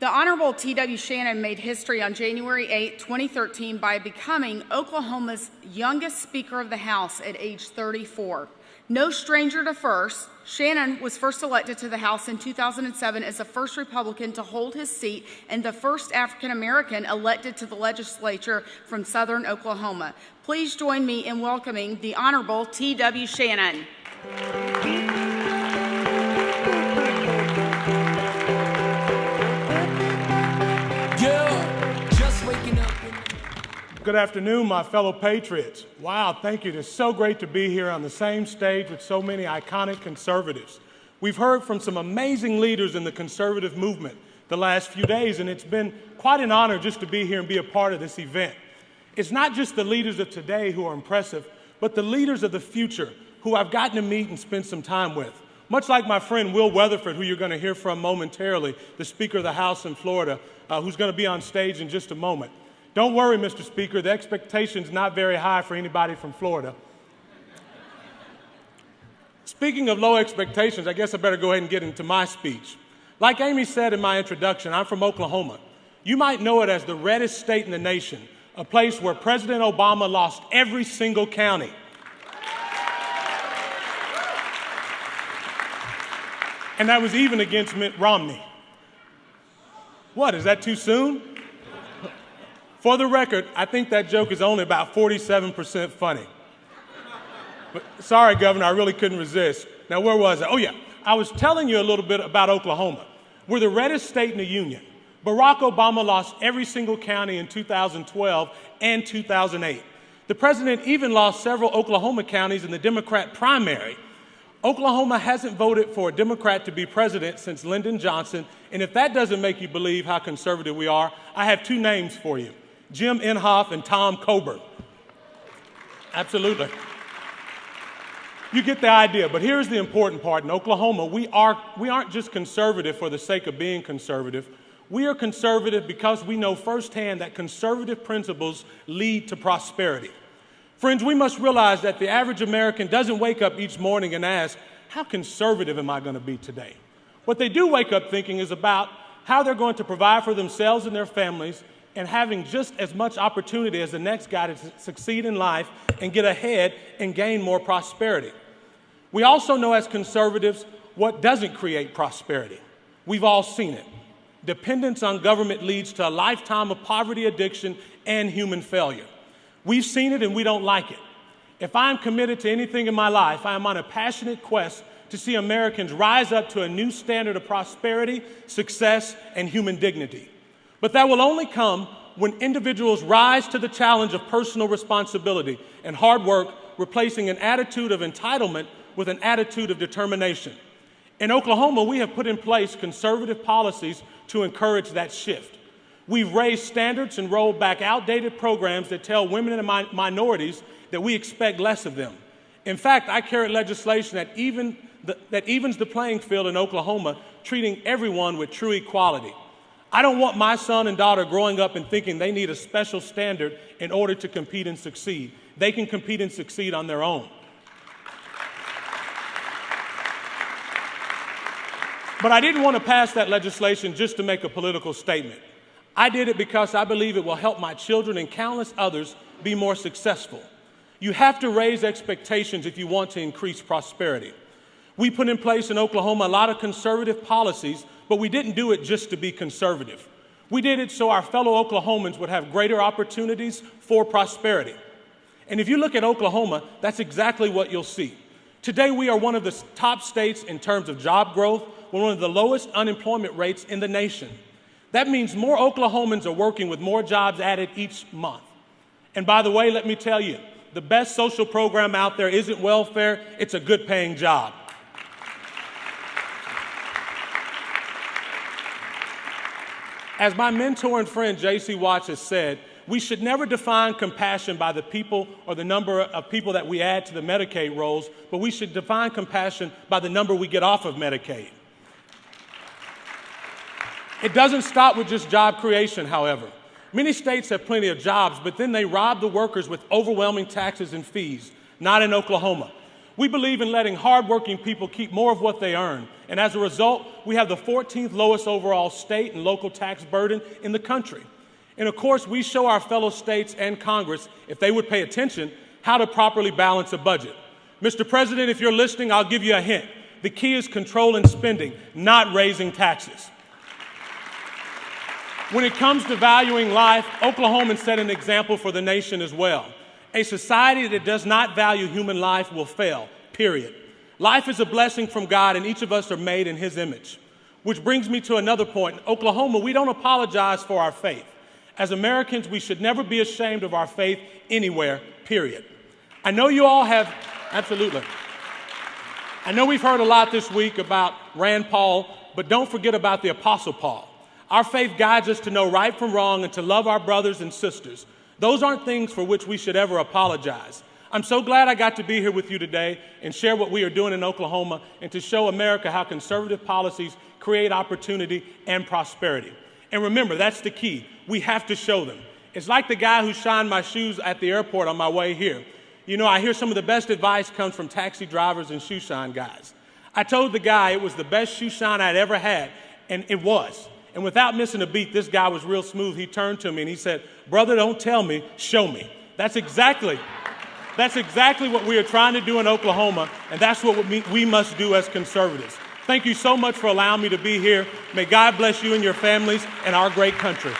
The Honorable T.W. Shannon made history on January 8, 2013 by becoming Oklahoma's youngest Speaker of the House at age 34. No stranger to first, Shannon was first elected to the House in 2007 as the first Republican to hold his seat and the first African American elected to the legislature from southern Oklahoma. Please join me in welcoming the Honorable T.W. Shannon. Good afternoon, my fellow patriots. Wow, thank you. It's so great to be here on the same stage with so many iconic conservatives. We've heard from some amazing leaders in the conservative movement the last few days, and it's been quite an honor just to be here and be a part of this event. It's not just the leaders of today who are impressive, but the leaders of the future who I've gotten to meet and spend some time with. Much like my friend Will Weatherford, who you're going to hear from momentarily, the Speaker of the House in Florida, who's going to be on stage in just a moment. Don't worry, Mr. Speaker, the expectation's not very high for anybody from Florida. Speaking of low expectations, I guess I better go ahead and get into my speech. Like Amy said in my introduction, I'm from Oklahoma. You might know it as the reddest state in the nation, a place where President Obama lost every single county. And that was even against Mitt Romney. What, is that too soon? For the record, I think that joke is only about 47% funny. But sorry, Governor, I really couldn't resist. Now, where was I? Oh, yeah. I was telling you a little bit about Oklahoma. We're the reddest state in the union. Barack Obama lost every single county in 2012 and 2008. The president even lost several Oklahoma counties in the Democrat primary. Oklahoma hasn't voted for a Democrat to be president since Lyndon Johnson, and if that doesn't make you believe how conservative we are, I have two names for you. Jim Inhofe and Tom Coburn. Absolutely. You get the idea, but here's the important part. In Oklahoma, we aren't just conservative for the sake of being conservative. We are conservative because we know firsthand that conservative principles lead to prosperity. Friends, we must realize that the average American doesn't wake up each morning and ask, how conservative am I going to be today? What they do wake up thinking is about how they're going to provide for themselves and their families and having just as much opportunity as the next guy to succeed in life and get ahead and gain more prosperity. We also know as conservatives what doesn't create prosperity. We've all seen it. Dependence on government leads to a lifetime of poverty, addiction, and human failure. We've seen it and we don't like it. If I'm committed to anything in my life, I am on a passionate quest to see Americans rise up to a new standard of prosperity, success, and human dignity. But that will only come when individuals rise to the challenge of personal responsibility and hard work, replacing an attitude of entitlement with an attitude of determination. In Oklahoma, we have put in place conservative policies to encourage that shift. We've raised standards and rolled back outdated programs that tell women and minorities that we expect less of them. In fact, I carried legislation that evens the playing field in Oklahoma, treating everyone with true equality. I don't want my son and daughter growing up and thinking they need a special standard in order to compete and succeed. They can compete and succeed on their own. But I didn't want to pass that legislation just to make a political statement. I did it because I believe it will help my children and countless others be more successful. You have to raise expectations if you want to increase prosperity. We put in place in Oklahoma a lot of conservative policies, but we didn't do it just to be conservative. We did it so our fellow Oklahomans would have greater opportunities for prosperity. And if you look at Oklahoma, that's exactly what you'll see. Today, we are one of the top states in terms of job growth. We're one of the lowest unemployment rates in the nation. That means more Oklahomans are working with more jobs added each month. And by the way, let me tell you, the best social program out there isn't welfare, it's a good-paying job. As my mentor and friend J.C. Watts has said, we should never define compassion by the people or the number of people that we add to the Medicaid rolls, but we should define compassion by the number we get off of Medicaid. It doesn't stop with just job creation, however. Many states have plenty of jobs, but then they rob the workers with overwhelming taxes and fees. Not in Oklahoma. We believe in letting hardworking people keep more of what they earn. And as a result, we have the 14th lowest overall state and local tax burden in the country. And of course, we show our fellow states and Congress, if they would pay attention, how to properly balance a budget. Mr. President, if you're listening, I'll give you a hint. The key is controlling spending, not raising taxes. When it comes to valuing life, Oklahomans set an example for the nation as well. A society that does not value human life will fail, period. Life is a blessing from God, and each of us are made in His image. Which brings me to another point. In Oklahoma, we don't apologize for our faith. As Americans, we should never be ashamed of our faith anywhere, period. I know you all have, absolutely. I know we've heard a lot this week about Rand Paul, but don't forget about the Apostle Paul. Our faith guides us to know right from wrong and to love our brothers and sisters. Those aren't things for which we should ever apologize. I'm so glad I got to be here with you today and share what we are doing in Oklahoma and to show America how conservative policies create opportunity and prosperity. And remember, that's the key. We have to show them. It's like the guy who shined my shoes at the airport on my way here. You know, I hear some of the best advice comes from taxi drivers and shoe shine guys. I told the guy it was the best shoe shine I'd ever had, and it was. And without missing a beat, this guy was real smooth. He turned to me and he said, "Brother, don't tell me, show me." That's exactly what we are trying to do in Oklahoma, and that's what we must do as conservatives. Thank you so much for allowing me to be here. May God bless you and your families and our great country.